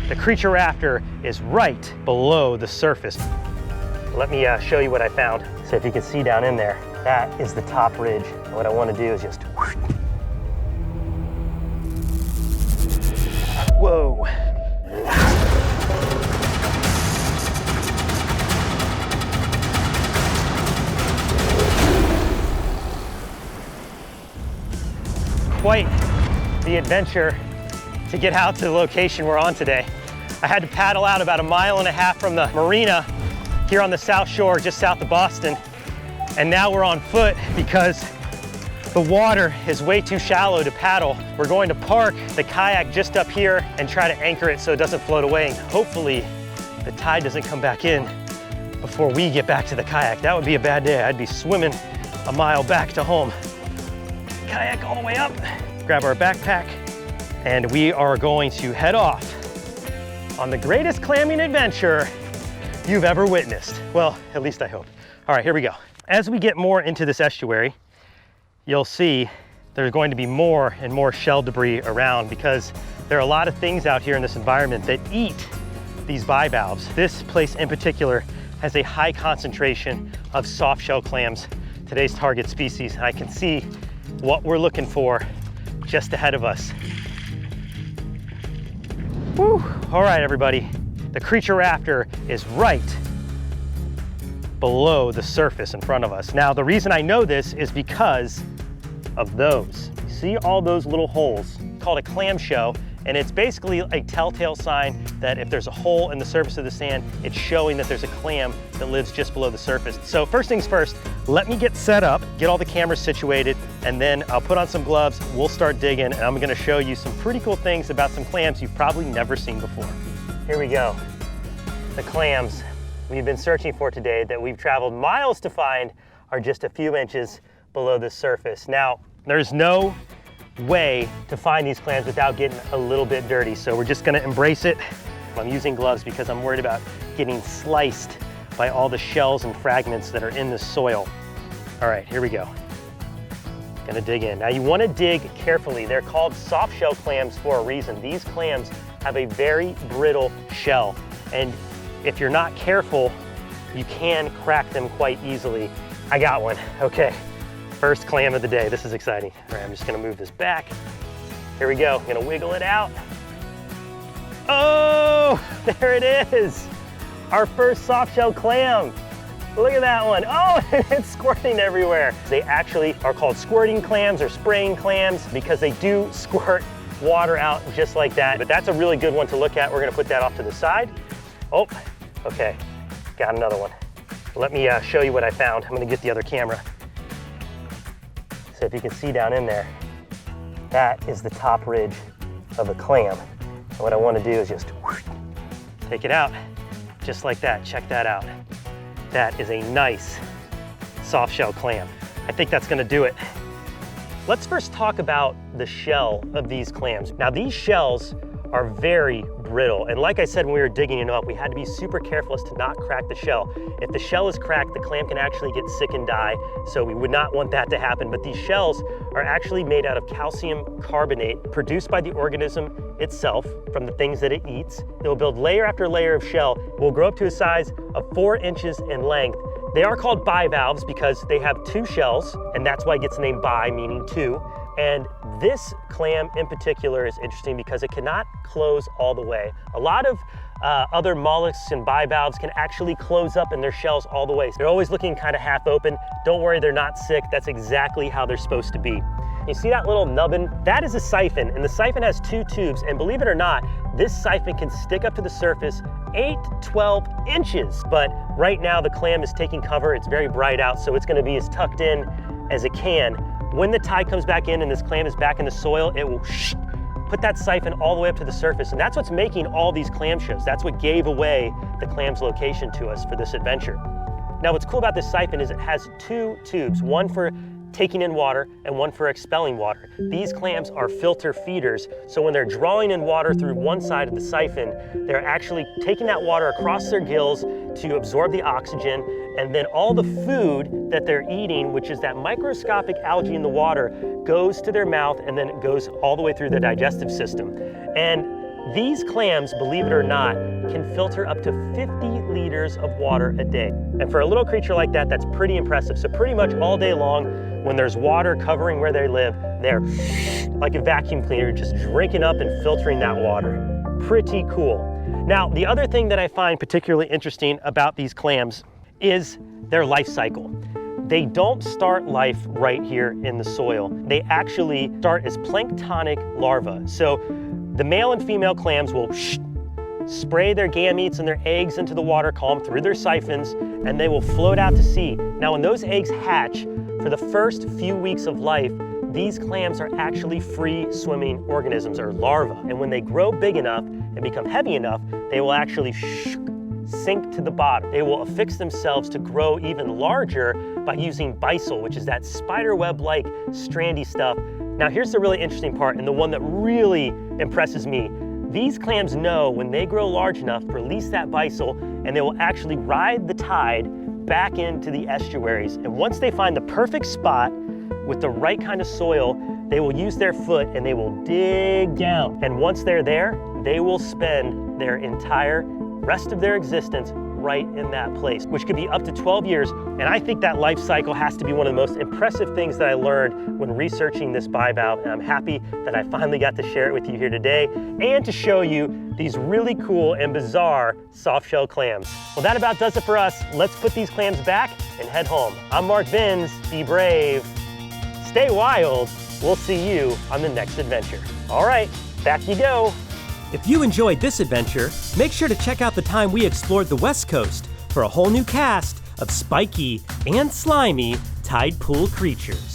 The creature we're after is right below the surface. Let me show you what I found. So if you can see down in there, that is the top ridge. And what I want to do is just whoosh. Whoa. Quite the adventure to get out to the location we're on today. I had to paddle out about 1.5 miles from the marina here on the South Shore, just south of Boston. And now we're on foot because the water is way too shallow to paddle. We're going to park the kayak just up here and try to anchor it so it doesn't float away. And hopefully the tide doesn't come back in before we get back to the kayak. That would be a bad day. I'd be swimming 1 mile back to home. Kayak all the way up, grab our backpack, and we are going to head off on the greatest clamming adventure you've ever witnessed. Well, at least I hope. All right, here we go. As we get more into this estuary, you'll see there's going to be more and more shell debris around because there are a lot of things out here in this environment that eat these bivalves. This place in particular has a high concentration of softshell clams, today's target species. And I can see what we're looking for just ahead of us. Woo. All right, everybody. The creature we're after is right below the surface in front of us. Now, the reason I know this is because of those. You see all those little holes? Called a clam show, and it's basically a telltale sign that if there's a hole in the surface of the sand, it's showing that there's a clam that lives just below the surface. So first things first, let me get set up, get all the cameras situated, and then I'll put on some gloves, we'll start digging, and I'm gonna show you some pretty cool things about some clams you've probably never seen before. Here we go. The clams we've been searching for today that we've traveled miles to find are just a few inches below the surface. Now, there's no way to find these clams without getting a little bit dirty, so we're just gonna embrace it. I'm using gloves because I'm worried about getting sliced by all the shells and fragments that are in the soil. All right, here we go. Gonna dig in. Now you wanna dig carefully. They're called soft shell clams for a reason. These clams have a very brittle shell, and if you're not careful, you can crack them quite easily. I got one, okay. First clam of the day, this is exciting. All right, I'm just gonna move this back. Here we go, I'm gonna wiggle it out. Oh, there it is. Our first soft shell clam. Look at that one. Oh, it's squirting everywhere. They actually are called squirting clams or spraying clams because they do squirt water out just like that. But that's a really good one to look at. We're gonna put that off to the side. Oh, okay, got another one. Let me show you what I found. I'm gonna get the other camera. So if you can see down in there, that is the top ridge of a clam. And what I wanna do is just whoosh, take it out, just like that. Check that out. That is a nice soft shell clam. I think that's gonna do it. Let's first talk about the shell of these clams. Now these shells are very brittle. And like I said, when we were digging it up, we had to be super careful as to not crack the shell. If the shell is cracked, the clam can actually get sick and die. So we would not want that to happen. But these shells are actually made out of calcium carbonate produced by the organism itself from the things that it eats. It will build layer after layer of shell. It will grow up to a size of 4 inches in length. They are called bivalves because they have 2 shells, and that's why it gets the name bi, meaning 2. And this clam in particular is interesting because it cannot close all the way. A lot of other mollusks and bivalves can actually close up in their shells all the way. So they're always looking kind of half open. Don't worry, they're not sick. That's exactly how they're supposed to be. You see that little nubbin? That is a siphon, and the siphon has 2 tubes, and believe it or not, this siphon can stick up to the surface 8 to 12 inches. But right now the clam is taking cover. It's very bright out, so it's gonna be as tucked in as it can. When the tide comes back in and this clam is back in the soil, it will put that siphon all the way up to the surface. And that's what's making all these clam shows. That's what gave away the clam's location to us for this adventure. Now, what's cool about this siphon is it has 2 tubes, one for taking in water and one for expelling water. These clams are filter feeders, so when they're drawing in water through one side of the siphon, they're actually taking that water across their gills to absorb the oxygen, and then all the food that they're eating, which is that microscopic algae in the water, goes to their mouth and then it goes all the way through the digestive system. And These clams, believe it or not, can filter up to 50 liters of water a day. And for a little creature like that, that's pretty impressive. So pretty much all day long, when there's water covering where they live, they're like a vacuum cleaner, just drinking up and filtering that water. Pretty cool. Now, the other thing that I find particularly interesting about these clams is their life cycle. They don't start life right here in the soil. They actually start as planktonic larvae. So the male and female clams will spray their gametes and their eggs into the water column through their siphons, and they will float out to sea. Now, when those eggs hatch, for the first few weeks of life, these clams are actually free swimming organisms, or larvae. And when they grow big enough and become heavy enough, they will actually sink to the bottom. They will affix themselves to grow even larger by using byssal, which is that spider web-like strandy stuff. Now here's the really interesting part, and the one that really impresses me. These clams know when they grow large enough, release that byssal, and they will actually ride the tide back into the estuaries. And once they find the perfect spot with the right kind of soil, they will use their foot and they will dig down. And once they're there, they will spend their entire rest of their existence right in that place, which could be up to 12 years. And I think that life cycle has to be one of the most impressive things that I learned when researching this bivalve. And I'm happy that I finally got to share it with you here today and to show you these really cool and bizarre softshell clams. Well, that about does it for us. Let's put these clams back and head home. I'm Mark Binns. Be brave, stay wild. We'll see you on the next adventure. All right, back you go. If you enjoyed this adventure, make sure to check out the time we explored the West Coast for a whole new cast of spiky and slimy tide pool creatures.